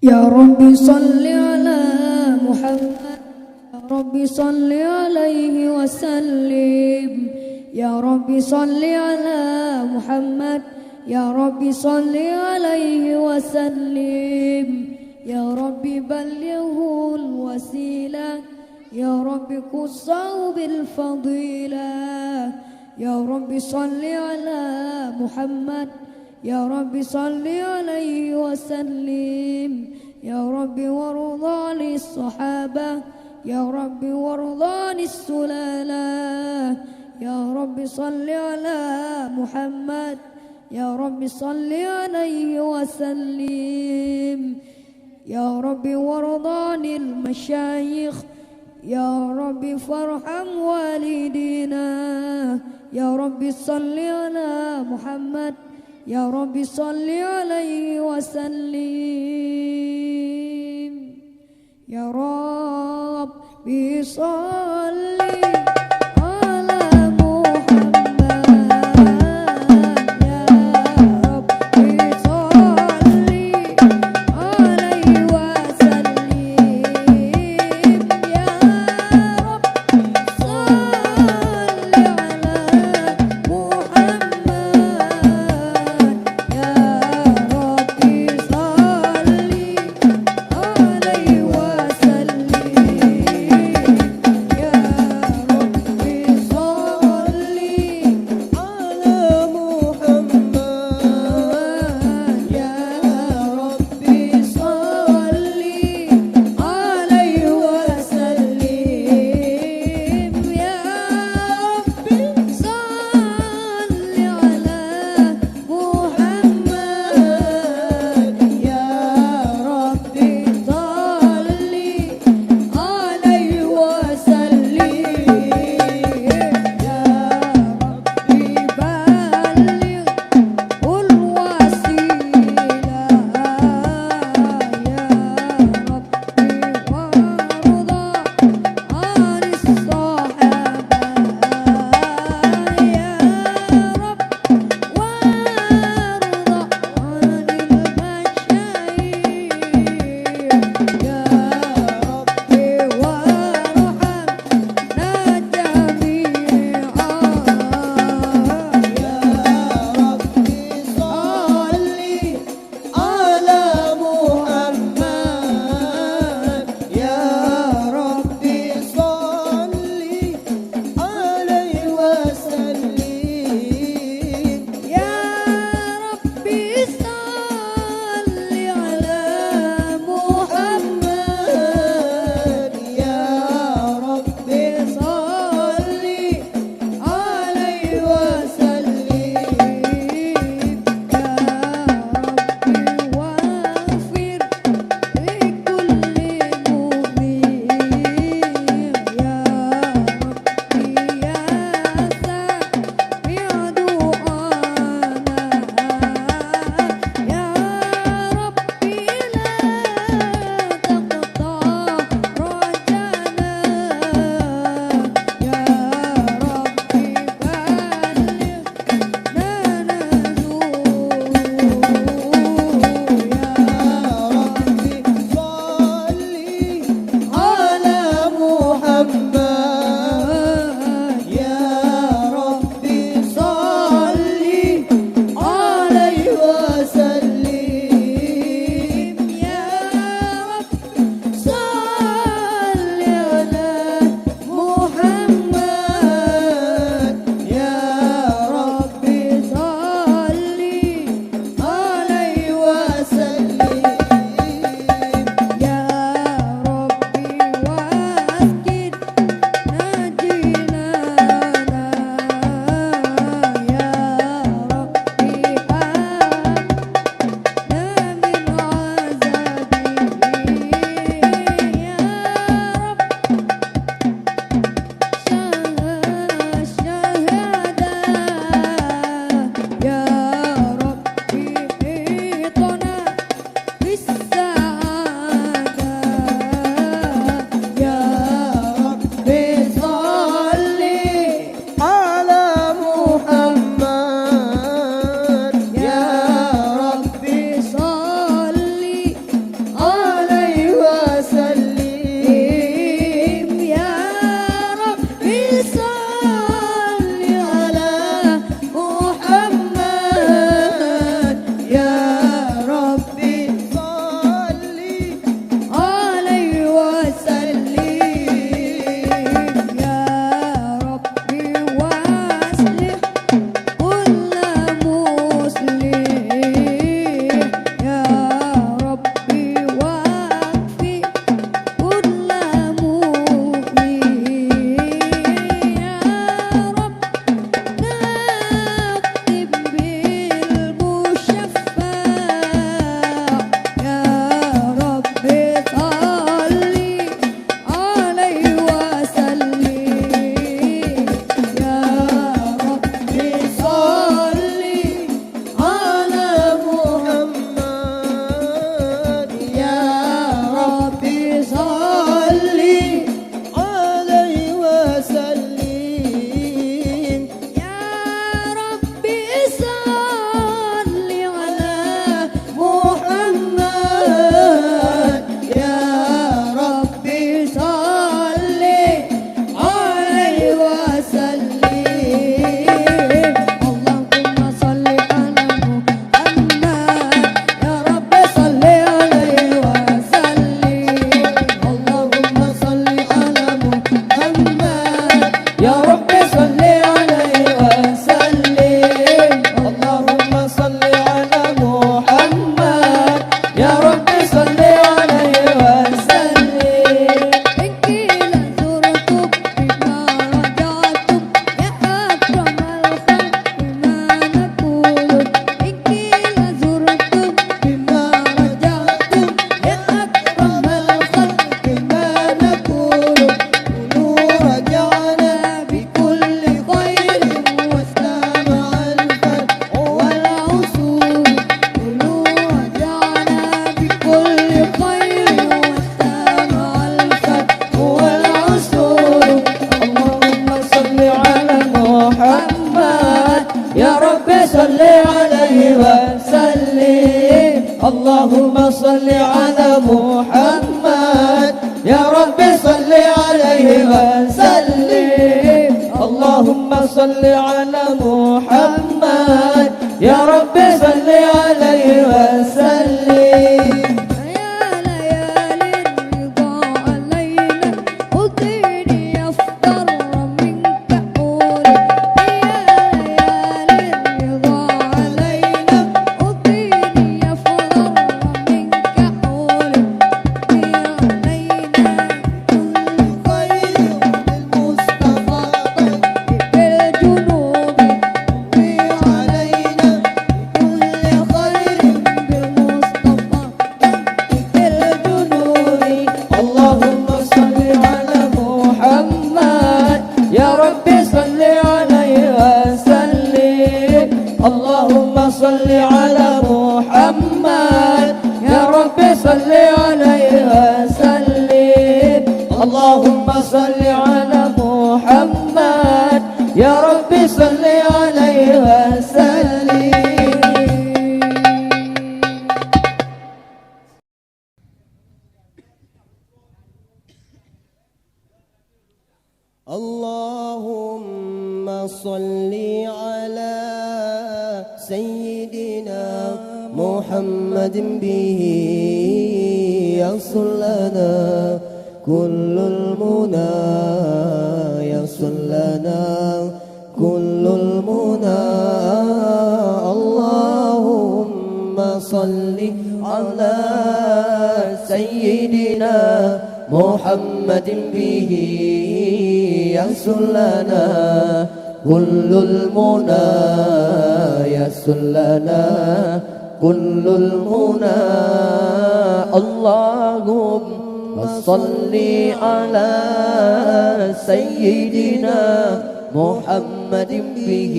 يا رب صل على محمد، يا رب صل عليه وسلم. يا رب صل على محمد، يا رب صل عليه وسلم. يا رب بلغه الوسيلة، يا رب خصه بالفضيلة. يا رب صل على محمد، يا رب صل عليه وسلم. يا رب وارض عن الصحابة، يا رب وارض عن السلالة. يا رب صل على محمد، يا رب صل عليه وسلم. يا رب وارض عن المشايخ، يا رب فارحم والدينا. يا رب صل على محمد، يا رب صل عليه وسلم. يا رب صل صل على محمد يا رب صل عليه وسلم اللهم صل على محمد يا رب صل عليه وسلم اللهم صل على محمد يا رب صل عليه وسلم اللهم صل على محمد يا رب صل عليه وسلم اللهم صل على سيدنا محمد به يصل لنا كل المنى يصل لنا كل المنى اللهم صل على سيدنا محمد به يصل لنا كل المنى يصل لنا كل المنى اللهم صل على سيدنا محمد به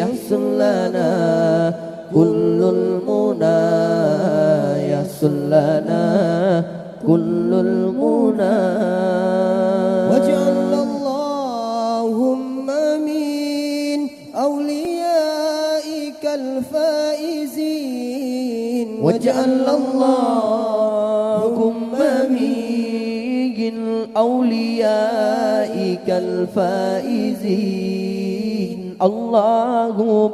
يصل لنا كل المنى يصل لنا كل المنى واجعل اللهم من أوليائك الفائزين واجعل اللهم من أوليائك الفائزين اللهم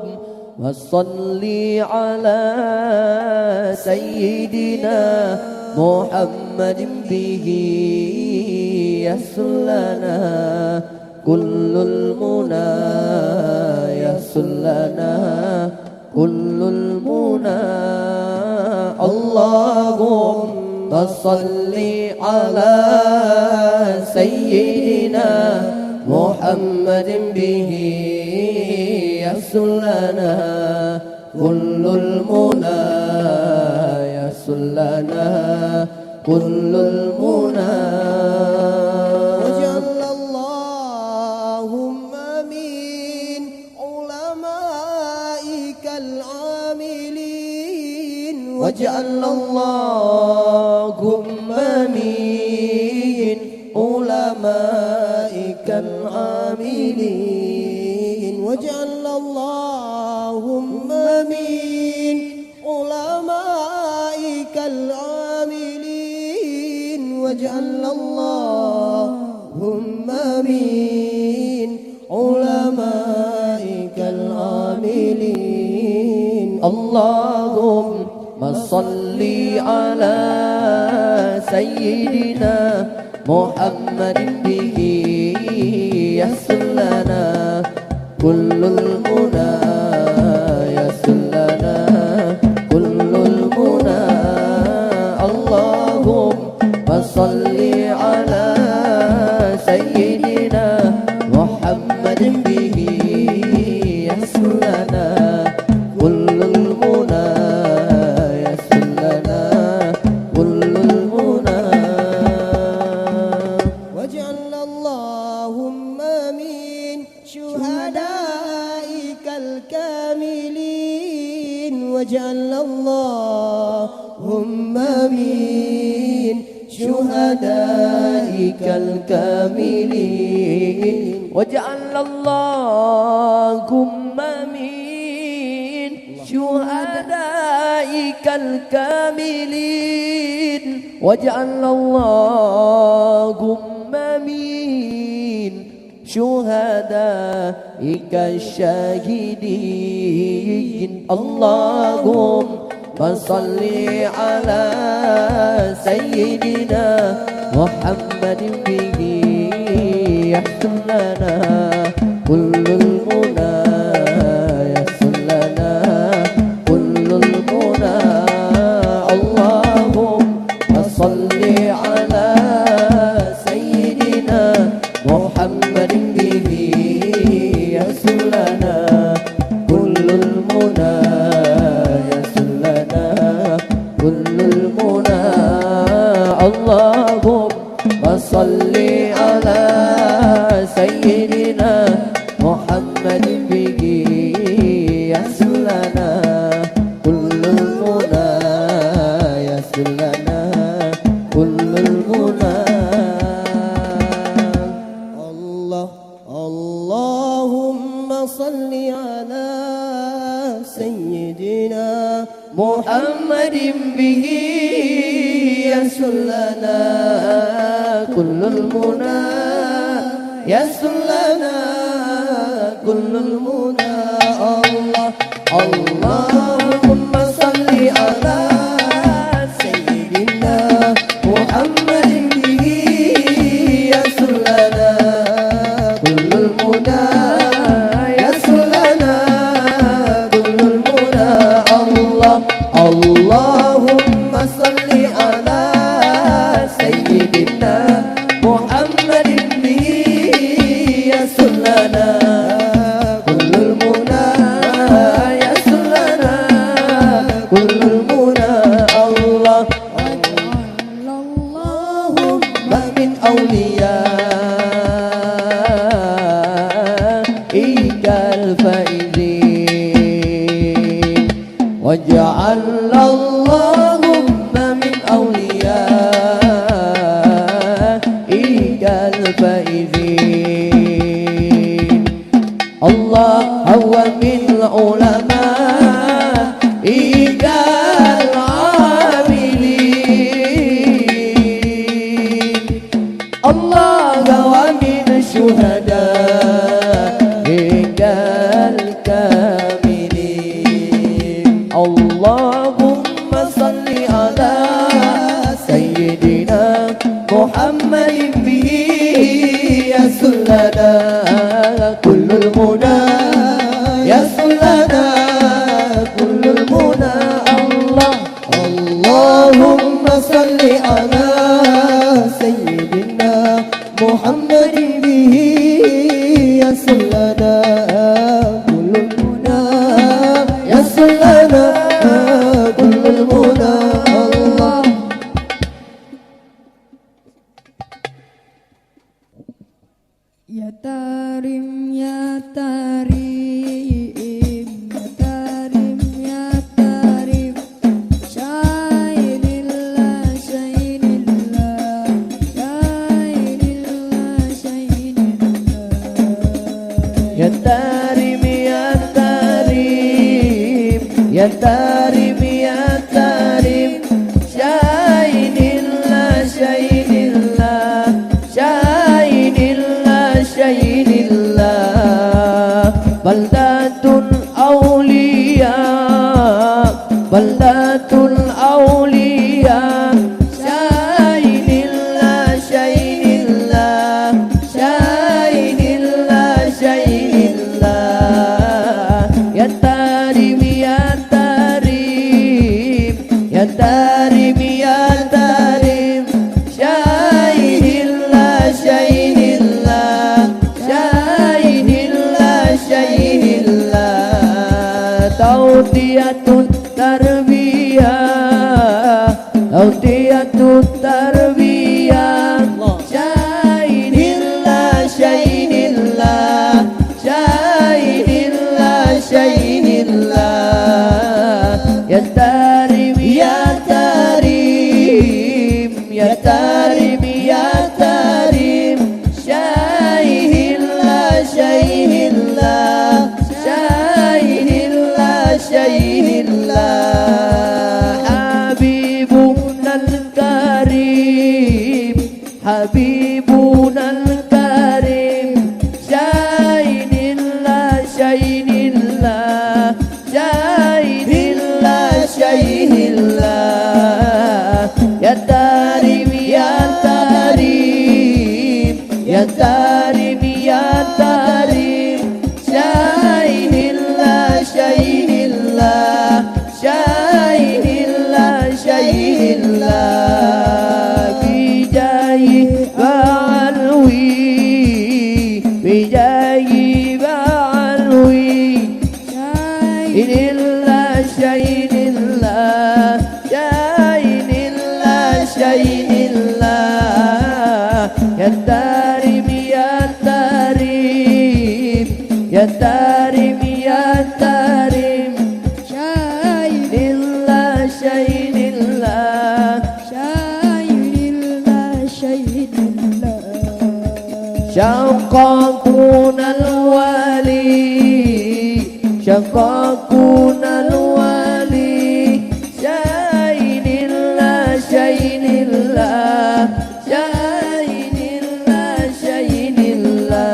وصل على سيدنا محمد به يصل لنا كل المنى يصل لنا كل المنى اللهم صل على سيدنا محمد به يصل لنا كل المنى يصل لنا كل المنى وجعل اللهم من علمائك العاملين واجعل اللهم من علمائك العاملين واجعل اللهم من علمائك العاملين واجعل اللهم من علمائك العاملين اللهم صل على سيدنا محمد به يصل لنا كل المنى يصل لنا كل المنى اللهم صل على سيدنا محمد به يصل لنا كل المنى يصل لنا كل المنى واجعل اللهم من شهدائك الكاملين واجعل اللهم من شهدائك الكاملين واجعل اللهم من شهدائك الكاملين واجعلنا اللهم آمين شهدائك الشاهدين اللهم صل على سيدنا محمد به يحسن لنا كل المنى يحسن لنا كل المنى اللهم صل على سيدنا محمد به يحسن لنا كل المنى يحسن لنا كل المنى اللهم صل على سيدنا محمد به يحسن لنا كل المنى يحسن لنا كل المنى الله اللهم صل على سيدنا محمد به يحسن لنا كل المنى يحسن لنا كل المنى الله اللهم صل على سيدنا محمد به يحسن لنا كل المنى يحسن لنا كل المنى الله اللهم صل على سيدنا محمد به يحسن لنا كل المنى يحسن لنا كل المنى الله اللهم من أوليائك الفائزين واجعل اللهم من أوليائك الفائزين الله هو من علمائك العاملين الله هو من شهدائك الكاملين اللهم صل على سيدنا محمد به يحسن لنا كل المنى يحسن لنا كل المنى الله اللهم صل على سيدنا محمد به يحسن لنا كل المنى يحسن لنا كل المنى الله Ya Tarim, Ya Tarim, Ya Tarim, Ya Tarim, Syainillah, Syainillah, Syainillah, Syainillah. Ya Tarim, Ya Tarim, Ya Tarim, Ya Tarim, Syainillah, Syainillah, Syainillah, Syainillah. Baldatul Awliya, Baldatul Awliya, Syainillah, Syainillah, Syainillah, Syainillah. Ya Tarim, Ya Tarim, Ya Tarim, Ya Tarim, Syainillah, Syainillah, Syainillah, Syainillah. Tautiyatut tarbiyah, Tautiyatut tarbiyah, Syainillah, Syainillah, Syainillah, Syainillah. Ya Tarim, Ya Tarim, Ya Tarim, Ya Tarim, Syainillah, Syainillah, Syainillah, Syainillah. ya tarim ya tarim ya tarim ya tarim syainillah syainillah syainillah syainillah bijayi ba'alwi bijayi ba'alwi syainillah syainillah syainillah syainillah ya tarim ya tarim ya tarim ya tarim syainillah syainillah syainillah syainillah syaqaquna al-wali syaqaquna al-wali syainillah syainillah syainillah syainillah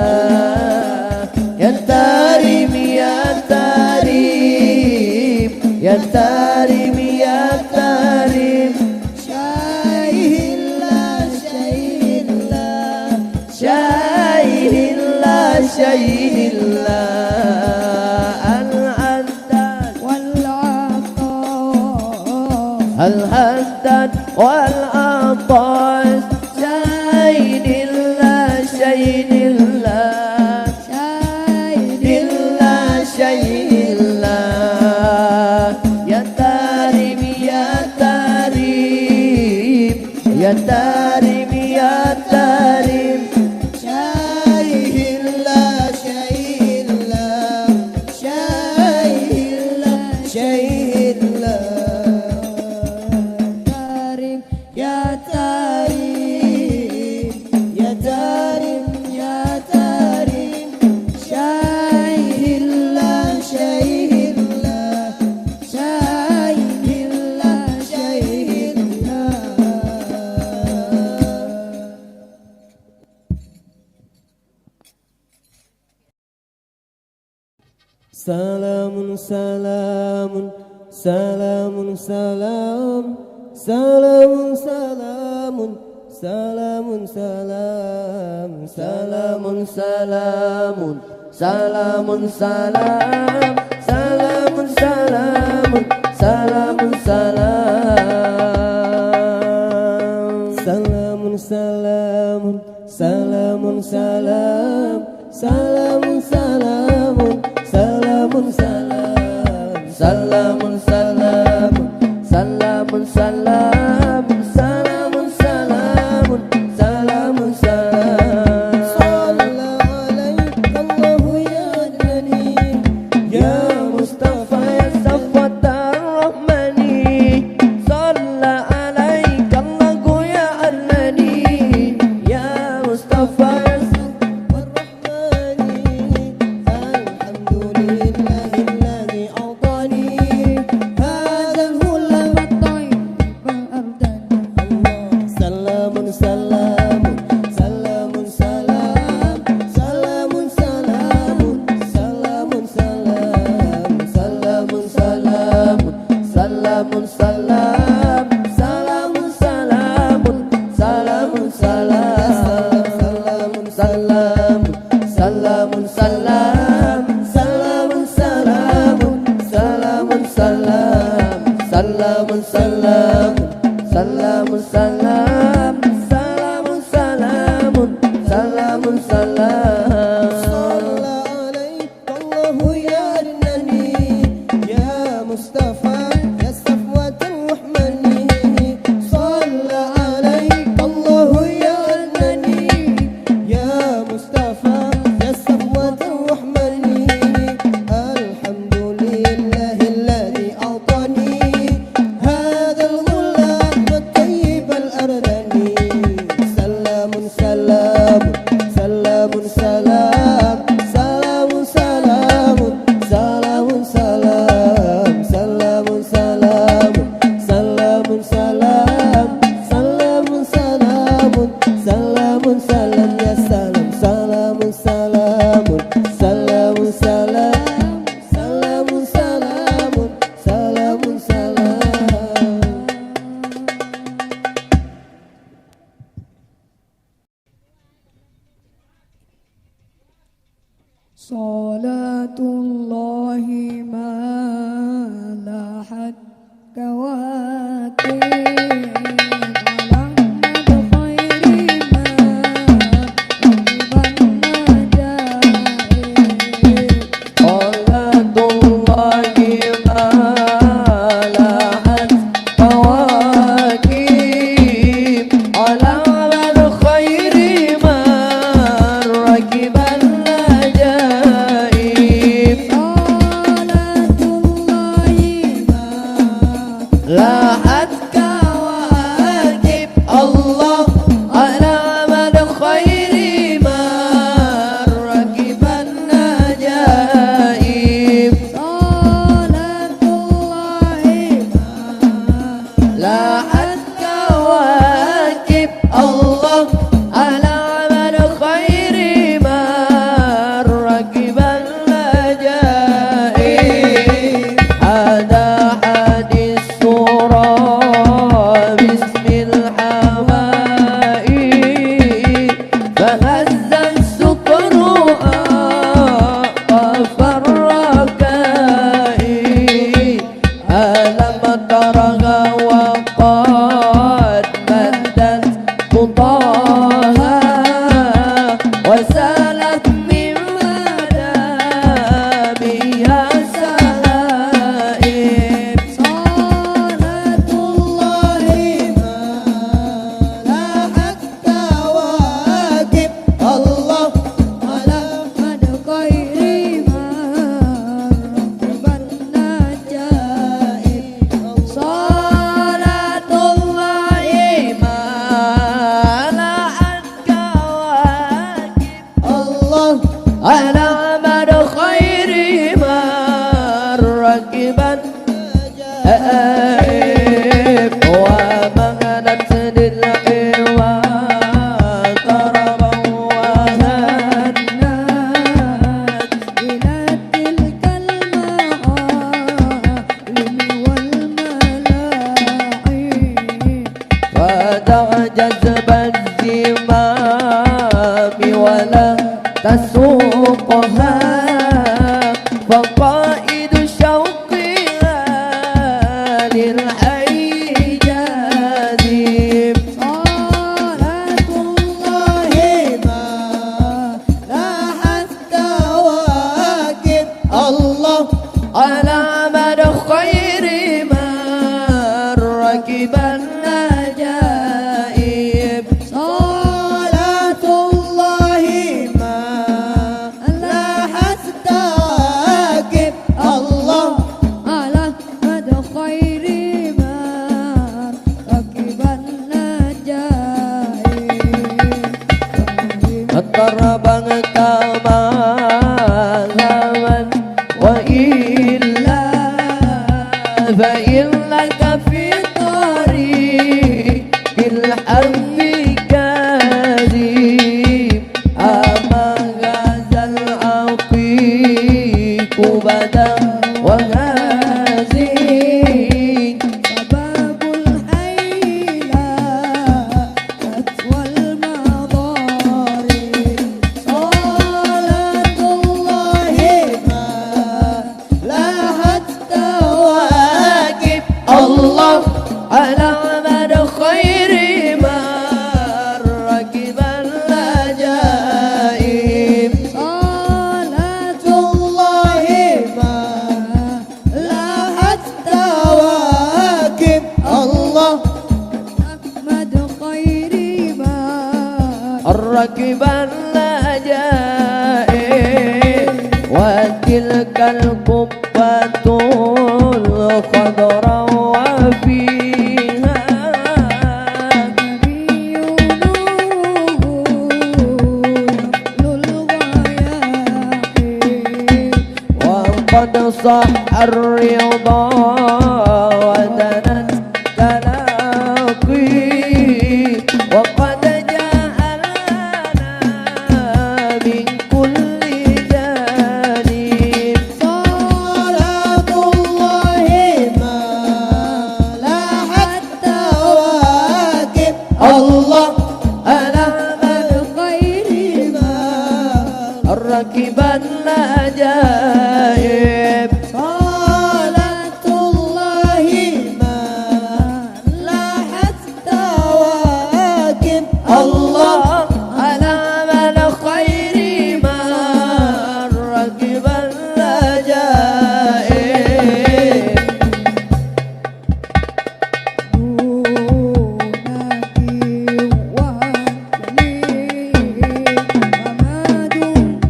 ya tarim ya tarim ya tarim ya tarim syainillah syainillah syainillah syainillah al-haddad والعطاء al-haddad wal-atas syainillah syainillah syainillah syainillah ya tarim ya tarim ya tarim ya tarim syainillah syainillah syainillah syainillah tarim ya tarim ya tarim ya tarim syainillah syainillah syainillah syainillah Salamun salamun salamun salam salamun salamun salamun salam salamun salamun salamun salam salamun salamun salamun salam salamun salamun salamun salam salamun salamun salamun salam salamun salamun salamun salam salamun salamun salamun salam salla alaika Allahu ya adnani ya Mustafa ya Safwat ar-Rahmani salla alaika Allahu ya adnani ya Mustafa ya salamun salam salamun salamun salamun salam salamun salam salamun salam salamun salamun salamun salam salamun salam salamun salam salamun salamun salamun salam salla alaika Allahu ya adnani ya Mustafa جذب الزمام ولا تسوقها فقائد شوقها للحي جاذب صلاة الله ما لاحت كواكب الله على مدى خير من ركب النجائب صلاة الله ما لاحت كواكب الله على مدى خير ما ركب النجائب terbang kemana-mana وإلا فإنك في طريق الحب كاذب أما هذا العقيق بدا وهازين سباب الحيلات والمضارب صلاة الله ما لاحت كواكب الله على مدى خير ما ركب العجائب صلاة الله ما لاحت كواكب الله أحمد خير ما ركب العجائب وتلك القبة الخضراء وفيها نبي نور الغياحين وقد صح الرضا ودنت تلاقي وقد جاء لنا من كل جانب صلاة الله ما لاحت كواكب الله على الخير ما ركب العجائب صلاة الله ما لاحت كواكب الله على من خير ما ركب العجائب دونك وهلي وما دون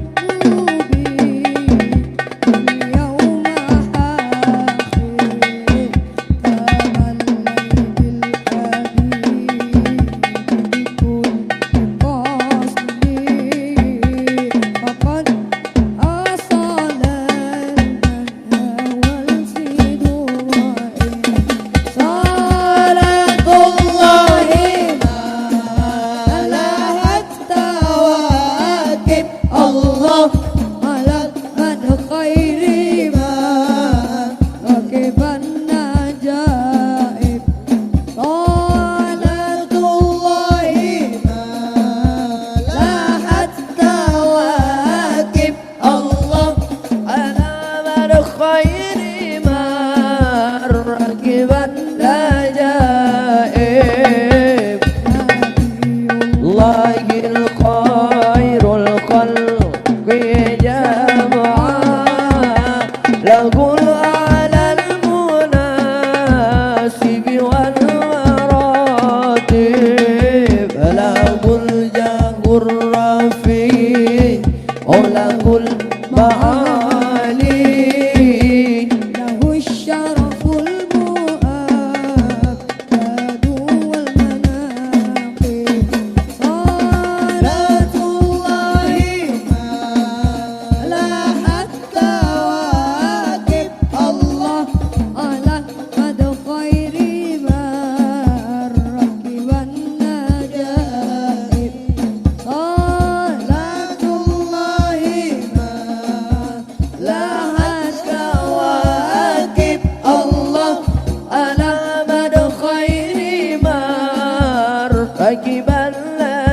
راكب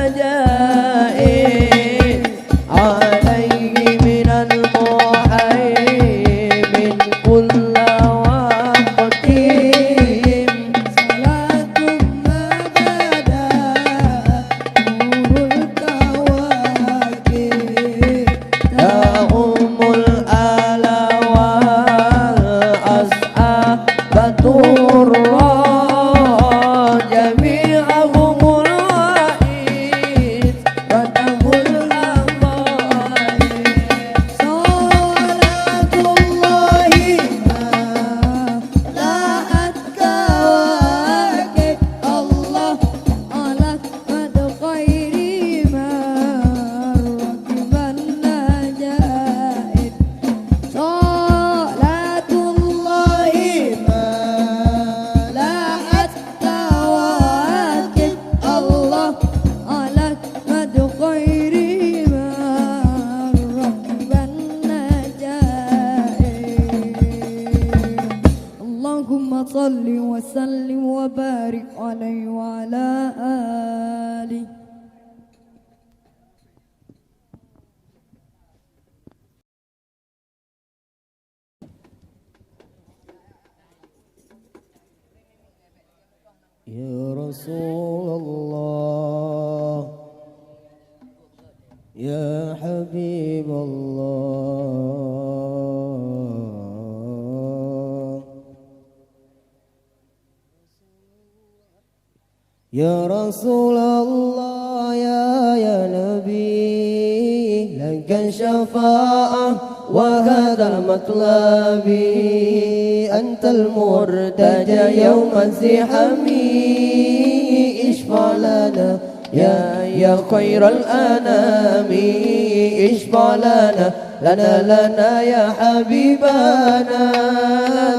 اللجائر عليه من المحيمن كل وقت صلاة ما بدا نور الكواكب يا أم الآلا والأصحاب الرا جميعهم الوائد فتح الأمائد صلاة الله ما لاحت كواكب الله على قد خير ما ركب النجائب صلاة الله ما لاحت كواكب الله على قد خير ما ركب النجائب اللهم صل وسلم وبارك عليه وعلى آله يا رسول الله يا حبيب الله يا رسول الله يا نبي لك الشفاعة وهذا مطلبي أنت المرتجى يوم الزحام اشفع لنا يا خير الأنام اشفع لنا يا حبيبنا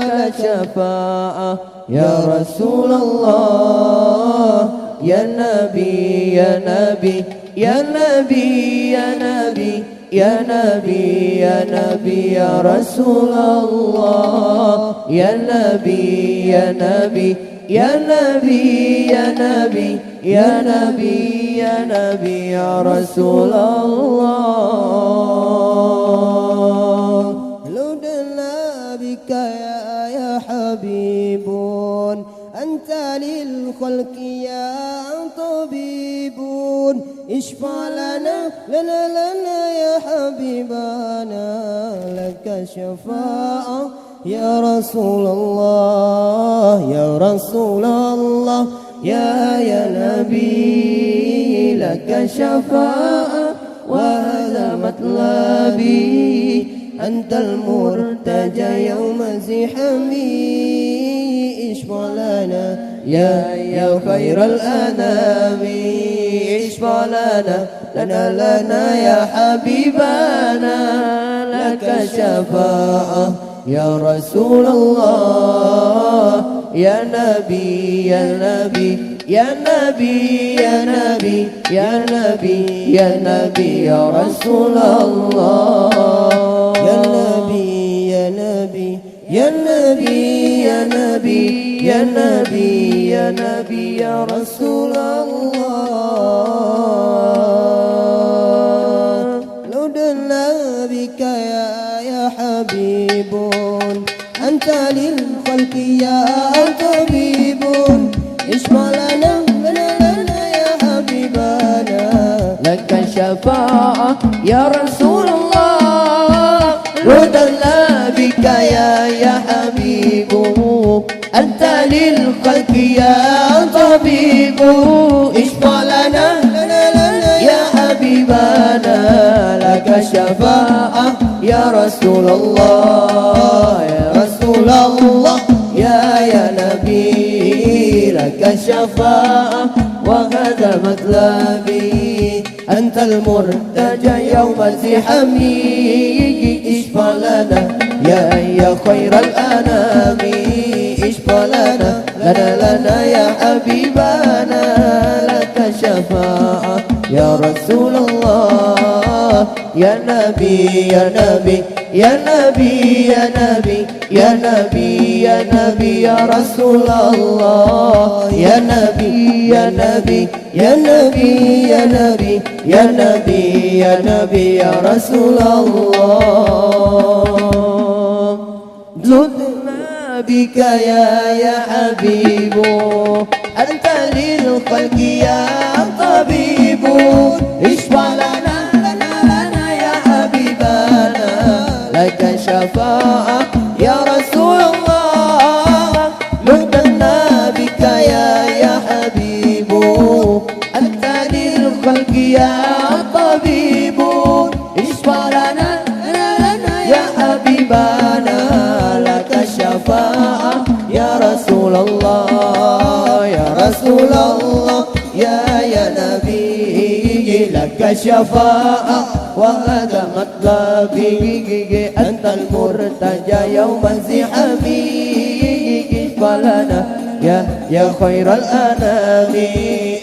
لك شفاعة يا رسول الله يا نبي يا نبي يا نبي يا نبي يا نبي يا نبي يا رسول الله يا نبي يا نبي يا نبي يا نبي يا نبي يا نبي يا رسول الله لدنا بك يا حبيب أنت للخلق يا طبيب اشفع لنا يا حبيبنا لك شفاعة يا رسول الله يا رسول الله يا نبي لك شفاعة وهذا مطلبي أنت المرتجى يوم زحامي اشفع لنا يا خير الأنام اشفع لنا يا حبيبنا لك شفاعة يا رسول الله يا نبي يا نبي يا نبي يا نبي يا نبي يا نبي يا رسول الله يا نبي يا نبي يا نبي يا نبي يا نبي يا نبي يا رسول الله لدنا بك يا حبيب أنت للخلق يا طبيب اشفع لنا يا حبيبنا لك الشفاعة يا رسول الله لدنا بك يا حبيب أنت للخلق يا طبيب اشفع لنا يا حبيبنا لك الشفاعة يا رسول الله يا رسول الله يا نبي لك الشفاعة وهذا مطلبي أنت المرتجى يوم الزحام اشفع لنا يا خير الأنام اشفع لنا يا حبيبنا لك شفاعة يا رسول الله يا نبي يا نبي يا نبي يا نبي يا نبي ya Nabi ya Rasulullah, ya Nabi ya Nabi ya Nabi ya Nabi ya Nabi ya Nabi ya Rasulullah. Zudna bika ya habibu, anta lil khalqi ya tabibu, ishfa lana ya habibana, laka syafa'ah ya Rasulullah. Zudna bika ya habibu, anta lil khalqi ya tabibu, ishfa lana ya habibana, laka syafa'ah ya Rasulullah, ya Rasulullah, ya Nabi, laka syafa'ah wa hadha matlabi, antal murtaja yawma zihami, ishfalana ya khairal anami,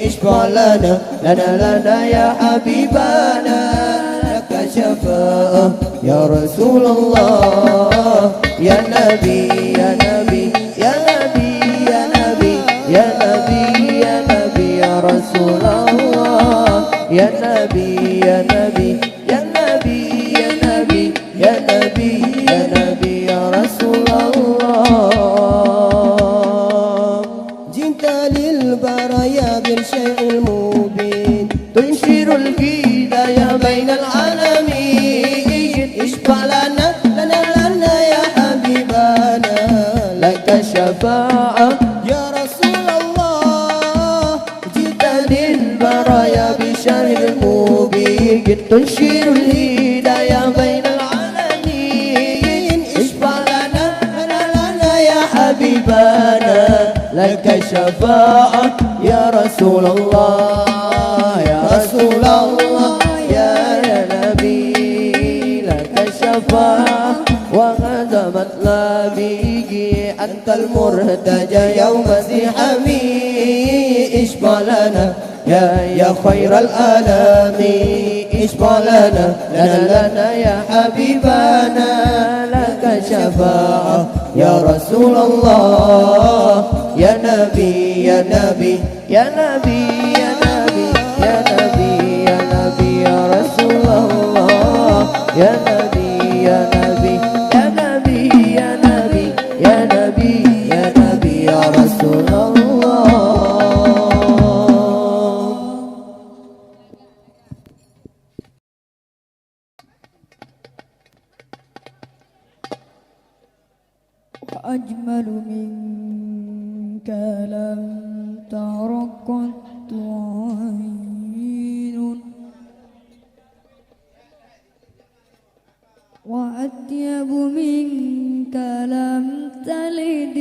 ishfalana lana ya habibana, laka syafa'ah ya Rasulullah, ya Nabi ya Nabi ya Nabi ya Nabi ya Nabi ya Nabi ya Rasulullah, ya Nabi ya Nabi ya Nabi ya Nabi ya Nabi ya Nabi ya Rasulullah. Jinta lil baraya bil syai'il mubin, tunshirul hidayah bainal alamin, ishfalana lana ya habibana, laka syafa'ah ya Rasulullah. Jita lil baraya bisyaril mubin, tunshirul hidayah bainal alamin, ishfalana lana ya habibana, laka syafa'ah ya Rasulullah, ya Rasulullah, ya Nabi, laka syafa'ah wa hadha matlabi, antal murtaja yawma zihami, ishfalana ya khairal alami, ishfalana lana ya habibana, laka syafa'ah ya Rasulullah, ya Nabi ya Nabi ya Nabi ya Nabi ya Nabi ya Nabi ya Rasulullah, ya Nabi ya Nabi ya Nabi ya Nabi ya Nabi ya Nabi ya Rasulullah. وأجمل منك لم تر قط عين، وأطيب منك لم تلد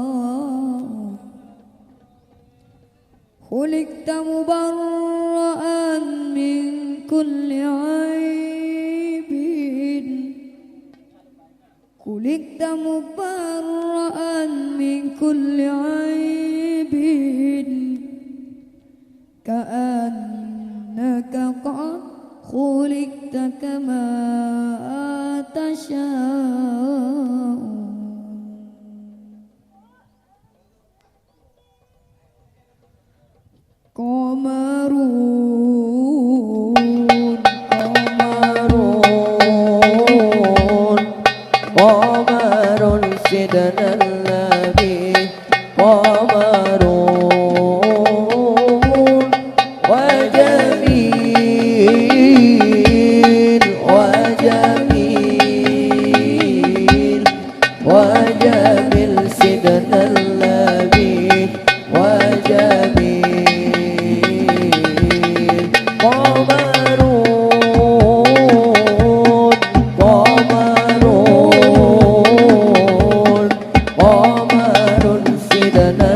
النساء، خلقت مبرأ من كل عيب، خلقت مبرأ من كل عيب، كأنك قد خلقت كما تشاء. قمرون قمرون قمر سيدنا النبي، قمرون وجميل وجميل وجميل سيدنا النبي، وجميل قمرون قمرون قمر سيدنا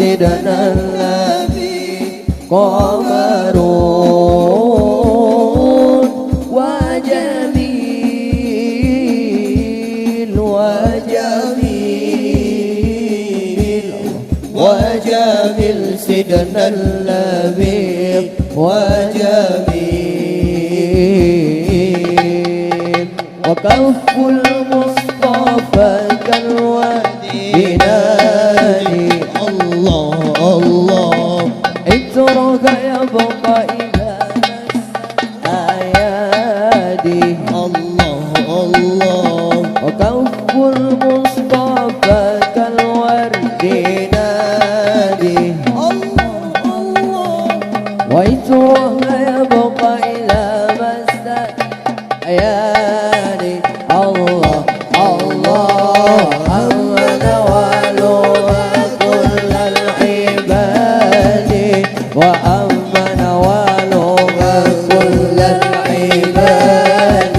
سيدنا الذي قمر وجميل وجميل سيدنا الذي وجميل وكف المصطفى كالورد بنادي الله الله اترك يبقى إذا مس أيادي الله الله وكف المصطفى كالورد نادي الله الله واترك يبقى إذا مس أيادي الله الله أمن ولوها كل العباد وأمن ولوها كل العباد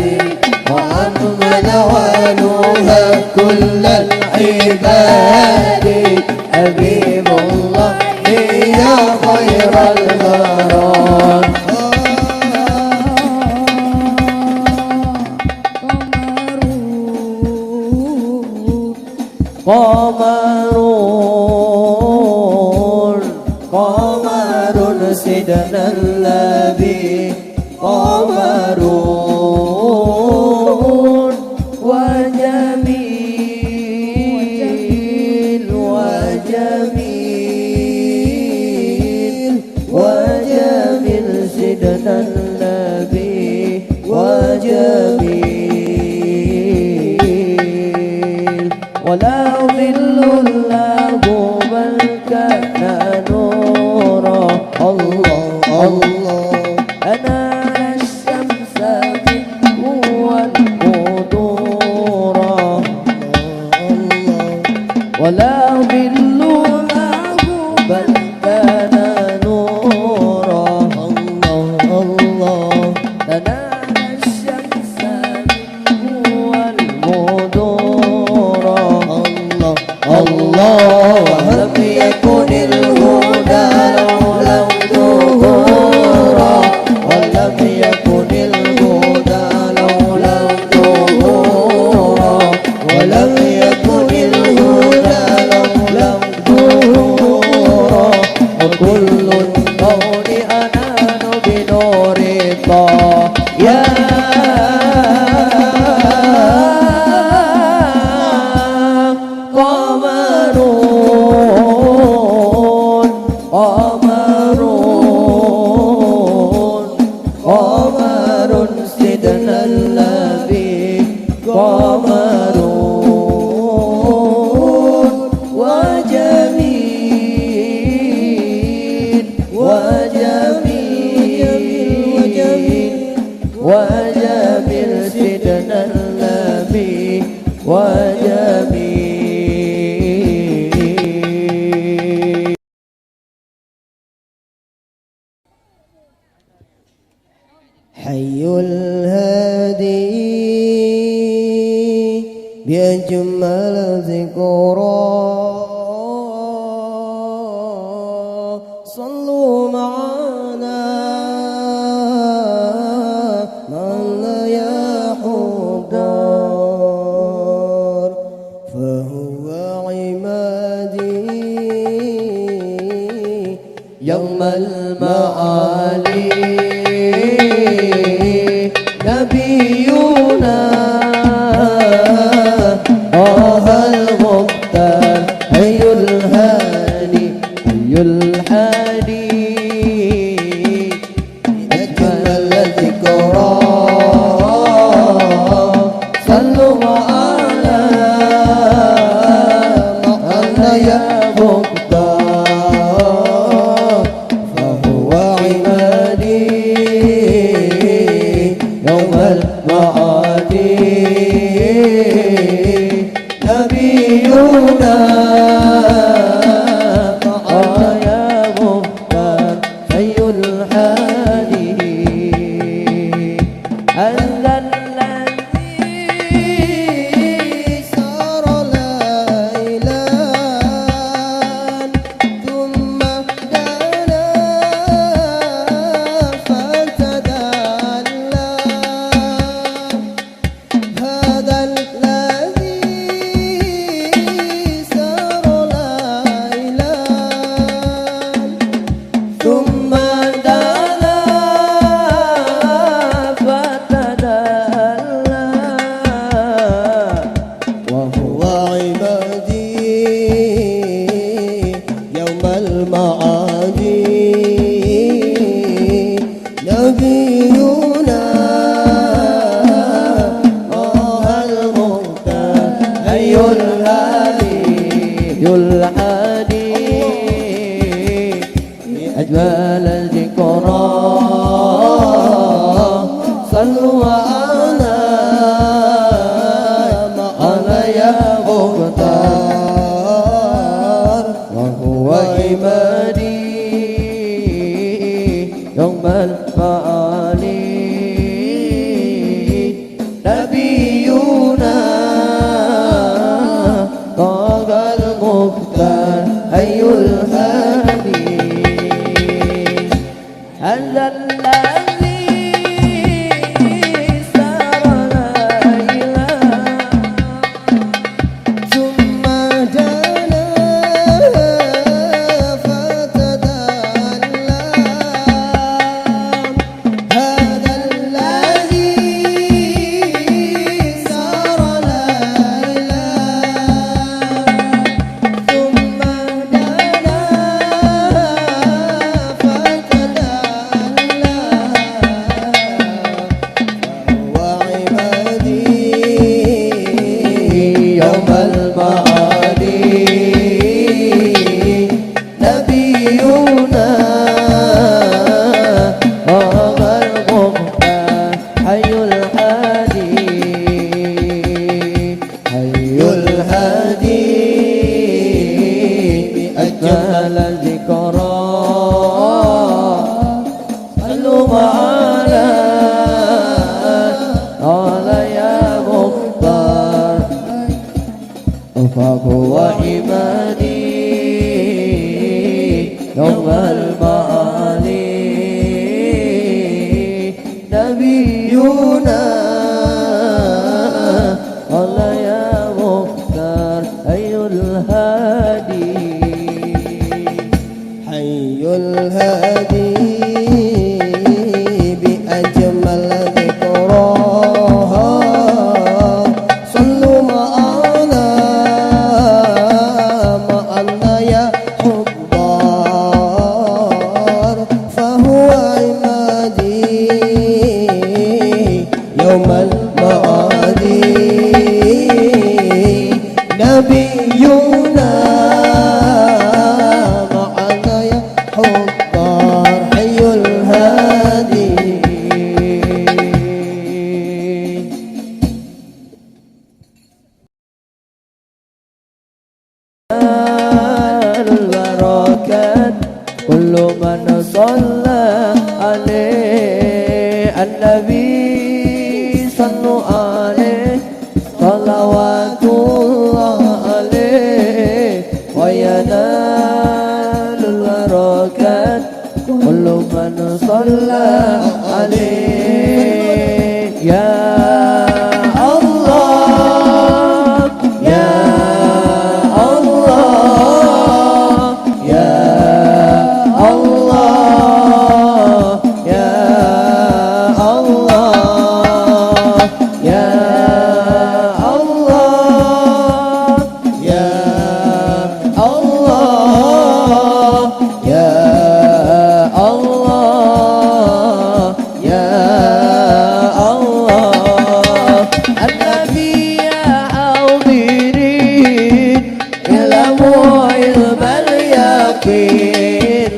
وأمن ولوها كل العباد حبيب الله يا خير الغرام قمر سيدنا الذي قمر وجميل وجميل سيدنا الذي وجميل ولا ظل له بل كان نورا الله الله أنا الشمس منه والقدور ولا ظل له بل كان نورا الله الله أنا الشمس منه والقدور الله لم يكن الهدى لولا الظهورا ولم يكن الهدى لولا الظهورا ولم يكن الهدى لولا الظهورا وكل الكون أنان بنور طه يا قمر سيدنا الذي قمر وجميل وجميل سيدنا الذي وجميل حي الهادي بأجمل ذكرى صلوا معنا من يا حبار فهو عمادي يوم المعالي نبينا المختار حي الهادي حي الهادي أجمل ذكرى صلوا على محمد يا مختار فهو عمادي يوم المعادي نبينا يا مختار حي الهادي أنت الذي سار ليلا ثم يوم المعاد نبينا طه المختار أي الهادي أجمل الذكرى صلوا على يا مختار وهو عمادي يوم المعالي نبينا طه المختار أي الهادي هذا الذي سار ليلا ثم جنى فتدلى هذا الذي سار ليلا ثم جنى فتدلى وعبادي يوم المعادي نبينا طه المختار حي الهادي أجمل الذكرى صلوا على يا مختار فهو عمادي يوم المعالي نبينا قال يا مختار أي الهادي حي الهادي بأجمل ذكراها صلوا معنا يا حضار فهو عمادي يوم المعادي نبينا معنا يا حضار حي الهادي البركات كل من صلى عليه النبي صلوا عليه صلوات الله عليه وينال البركات كل من صلى عليه يا الله يا الله يا الله يا الله يا الله يا الله يا الله يا الله النبي يا حاضرين اعلموا علم اليقين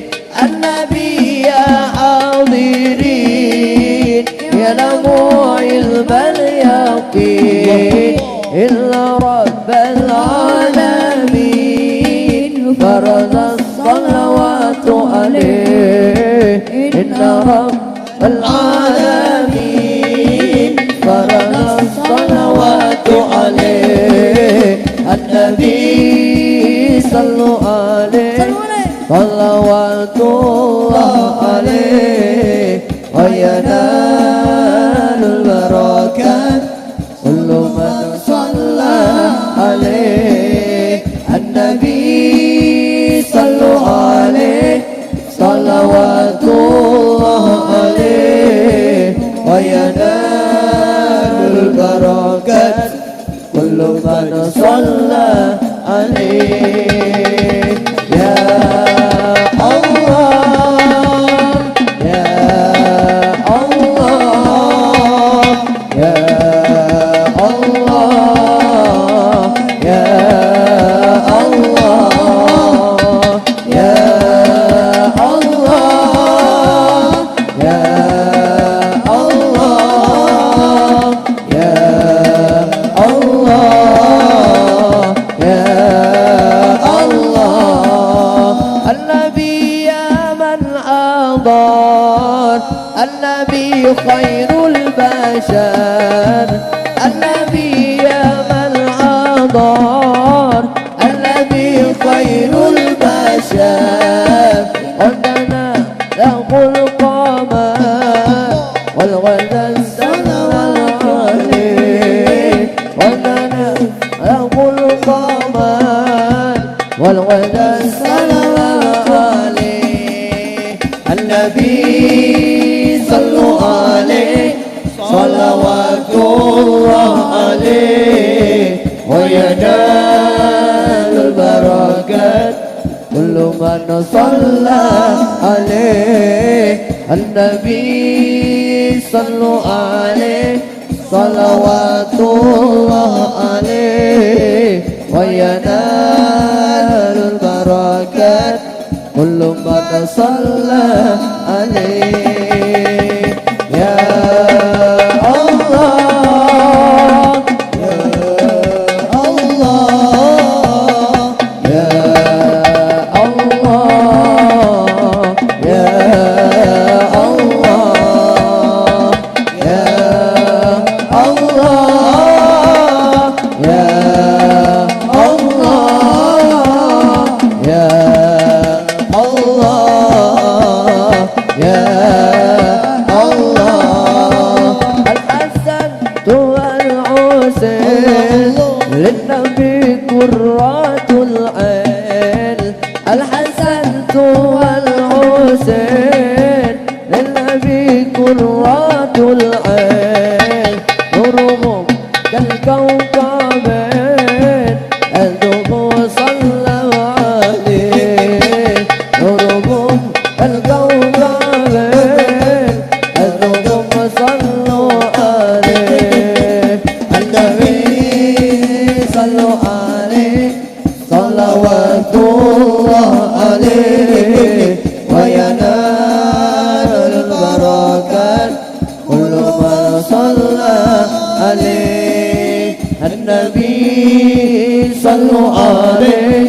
النبي يا حاضرين اعلموا علم اليقين إلا رب العالمين فرض الصلوات عليه إن رب العالمين فرض الصلوات عليه النبي صلوا عليه صلوات الله عليه وينال البركات كل من صلى عليه النبي صلوا عليه صلوات الله عليه وينال البركات كل من صلى عليه Ya Allah, Ya Allah, Ya Allah, Ya Allah, Ya Allah, Ya Allah, Ya Allah, Ya Allah. النبي يا من أضار، النبي خير البشر، النبي يا من أضار، النبي خير البشر. عندنا له القمر والغدا السماوات، عندنا له القمر والغدا السماوات. النبي صلوا عليه صلوات الله عليه، وينال البركات كل من صلى عليه. النبي صلوا عليه صلوات الله عليه، وينال البركات كل من صلى عليه. يا الله، يا الله، يا الله، يا الله، يا الله، يا الله، يا الله، يا الله. الحسن والحسين للنبي قرة العين، الحسن والحسين للنبي قرة العين. نورهم كالكوكبين أنتم صلوا عليه، نورهم كالكوكبين أنتم صلوا عليه. النبي صلوا عليه صلوات الله عليه، وينال البركات كل من صلى عليه. النبي صلوا عليه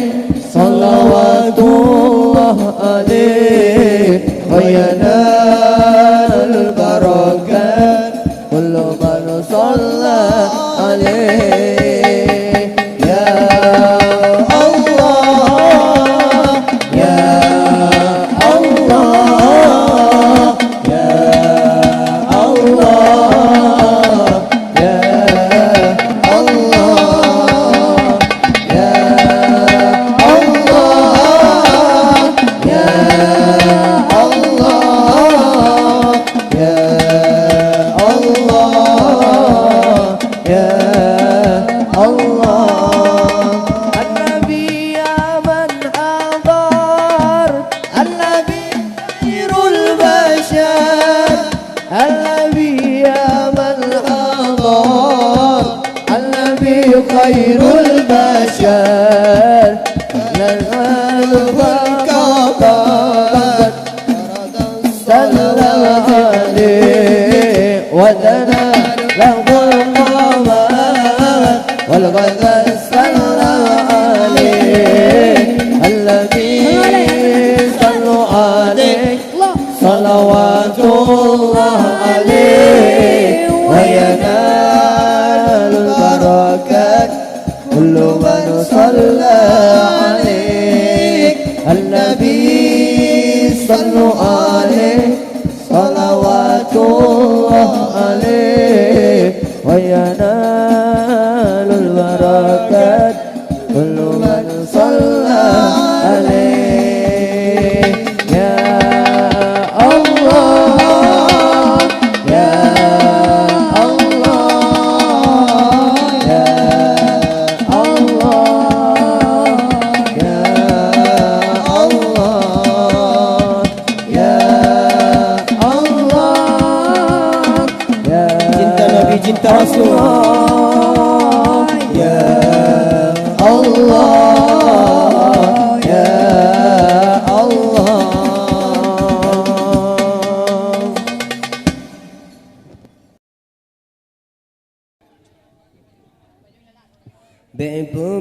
صلوات الله عليه، وينال البركات كل من صلى عليه. يا الله، يا الله، يا الله، يا الله، يا الله، يا الله، يا الله، يا الله. النبي يا من أضار، النبي خير البشر، النبي يا من أضار، النبي خير البشر. نزل فالكعبات سلم عليه، ودنا له القمر والغدا سلم عليه. الذي صلوا عليه صلوات الله عليه، وينال البركات كل من صلى عليه. النبي صلوا عليه صلوات الله عليه، وينال البركات كل من صلى عليه. يا الله، يا الله، يا الله،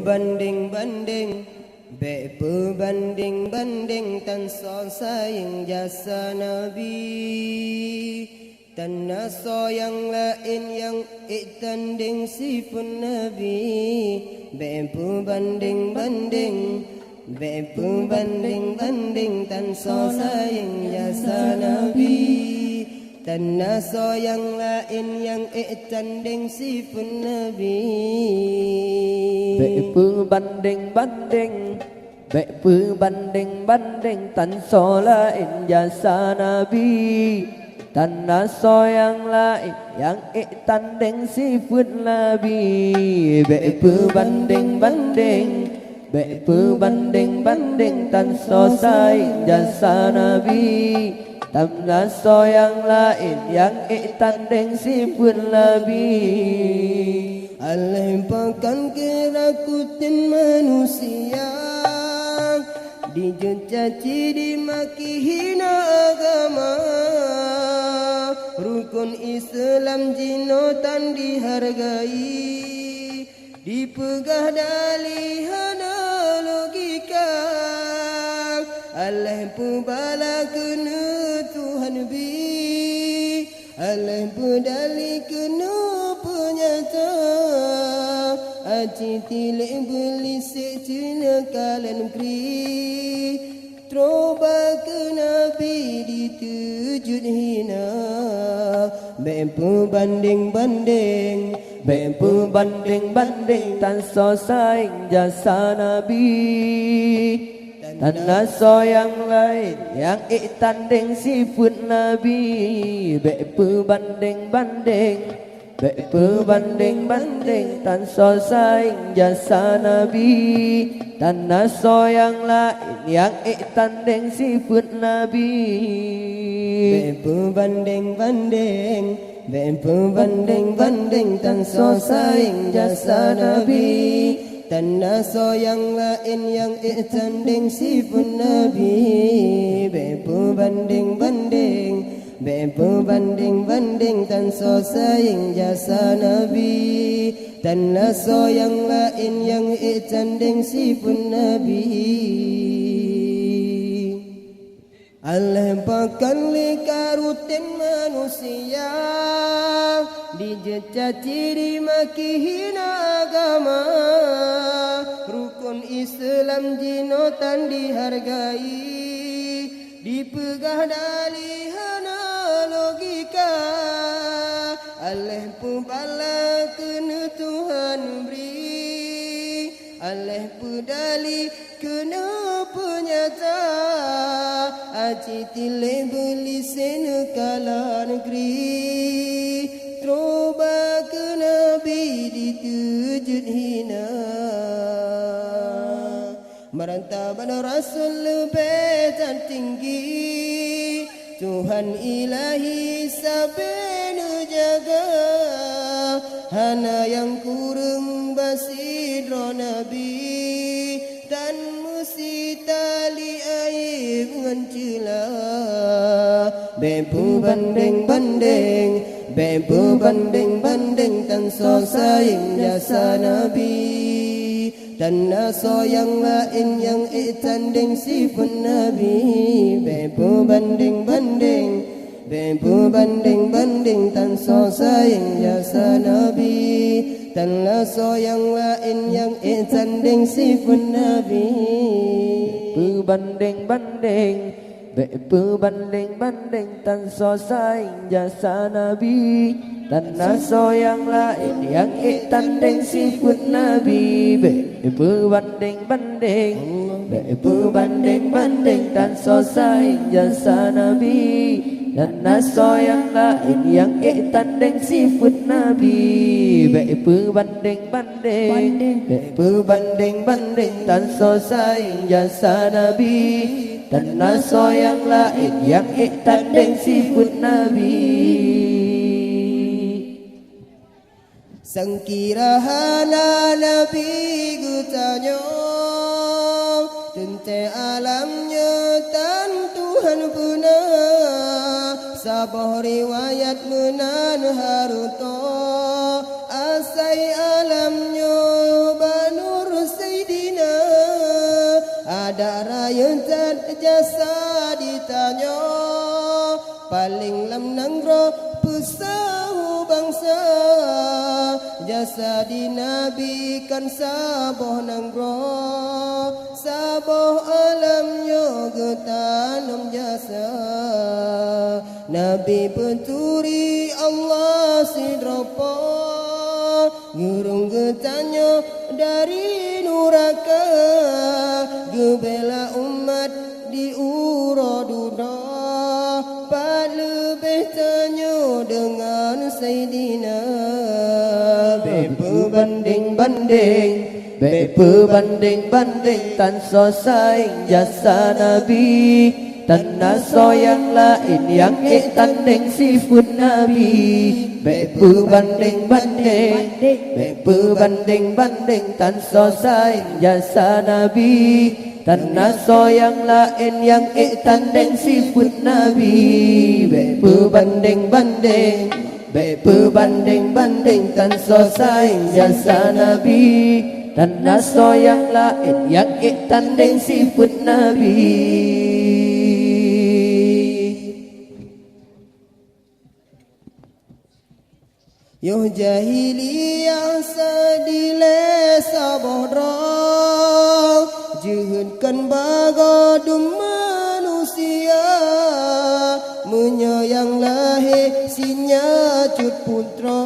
berbanding-banding, berbanding-banding tan so sayang jasa Nabi, tanah so yang lain yang tanding sifat Nabi, berbanding-banding, berbanding-banding tan so sayang jasa Nabi, tanah so yang lain yang tanding sifat Nabi. Berbanding-banding, berbanding-banding tan so lain jasa Nabi, tanah so yang lain yang tanding sifat Nabi. Berbanding-banding, berbanding-banding tan so sayang jasa Nabi, tanah so yang lain yang tanding sifat Nabi. Allah bahkan kerakutan manusia, dicaci dimaki hina agama, rukun Islam jinotan dihargai, dipegah dalih hana logika. Allah pembala kena Tuhan bi, Allah berdali kena penyata, aci tilik belis cina kalian kri, troba ke Nabi ditujud hina. Berbanding-banding, berbanding-banding tan so sayang jasa Nabi, tanah so yang lain yang tanding sifat Nabi. Berbanding-banding, berbanding-banding tan so sayang jasa Nabi, tanah so yang lain yang tanding sifat Nabi. berbanding-banding, berbanding-banding tan so sayang jasa Nabi, tanah so yang lain yang tanding sifat Nabi. Berbanding-banding, berbanding-banding tan so sayang jasa Nabi, tanah so yang lain yang tanding sifat Nabi. Allah bahkan likarutin manusia, dicaci dimaki hina agama, rukun Islam jinotan dihargai, dipegah dalih hana logika. Allah pembala kena Tuhan beri, Allah pedali kena penyata, aci tilai beli senekala negeri, troba ke Nabi ditujud hina. Merantau pada Rasul lebih tinggi, Tuhan ilahi sabena jaga, hana yang kurang basidro Nabi, dan mesti tali air mencela. Berbanding-banding, berbanding-banding tan so sayang jasa Nabi, tanah so yang lain yang tanding sifat Nabi. Berbanding-banding, berbanding-banding tan so sayang jasa Nabi, tanah so yang lain yang tanding sifat Nabi. Berbanding-banding, berbanding-banding tan so sayang jasa Nabi, tanah so yang lain yang tanding sifat Nabi. Berbanding-banding, berbanding-banding tan so sayang jasa Nabi, tanah so yang lain yang tanding sifat Nabi. Berbanding-banding, berbanding-banding tan so sayang jasa Nabi, tanah so yang lain yang tanding sifat Nabi. Sangkira hana Nabi gutanya, tente alamnya tan Tuhan puna, sabah riwayat menan haruto, asai alamnya banur Pada raya jasa ditanya paling lam nanggro pesahu bangsa jasa di nabi kan saboh nanggro saboh alamnya getanam jasa nabi penturi Allah sidropo ngurung getanya dari nuraka gebela umat di uroduna pat lebih tanya dengan Sayyidina Berbanding-banding Berbanding-banding Tan so saing jasa Nabi Tanah so yang lain yang tanding sifat Nabi Berbanding-banding Berbanding-banding Tan so saing jasa Nabi Tanah so yang lain yang tanding sifat Nabi Berbanding-banding Berbanding-banding Tan so saing jasa Nabi Tanah so yang lain yang tanding sifat Nabi Yo jahiliyah sadile sabodra Jihunkan bagadum manusia Menyayang lahir sinya cut putra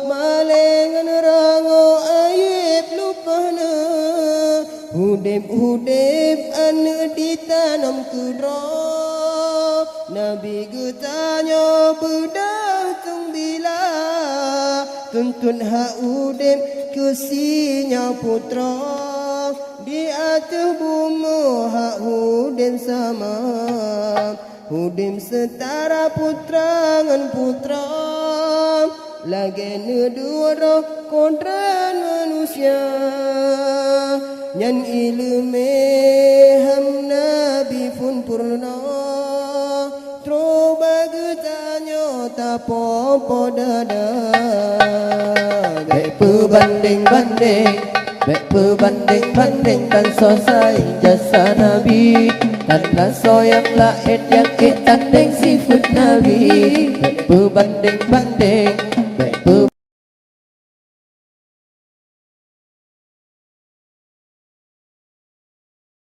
Malengan rango aib lupana Hudib ane ditanam kudra Nabi getanya bedah bila tuntun haudem kesinya putra di atas bumi haudem sama hudem setara putra dengan putra lagi nedura kodran manusia nyan ilmu ham nabi pun purna Troba getanya tapopo dada Berbanding-banding Berbanding-banding Tan so saing jasa Nabi Tanah so yang lain yang tanding sifat Nabi Berbanding-banding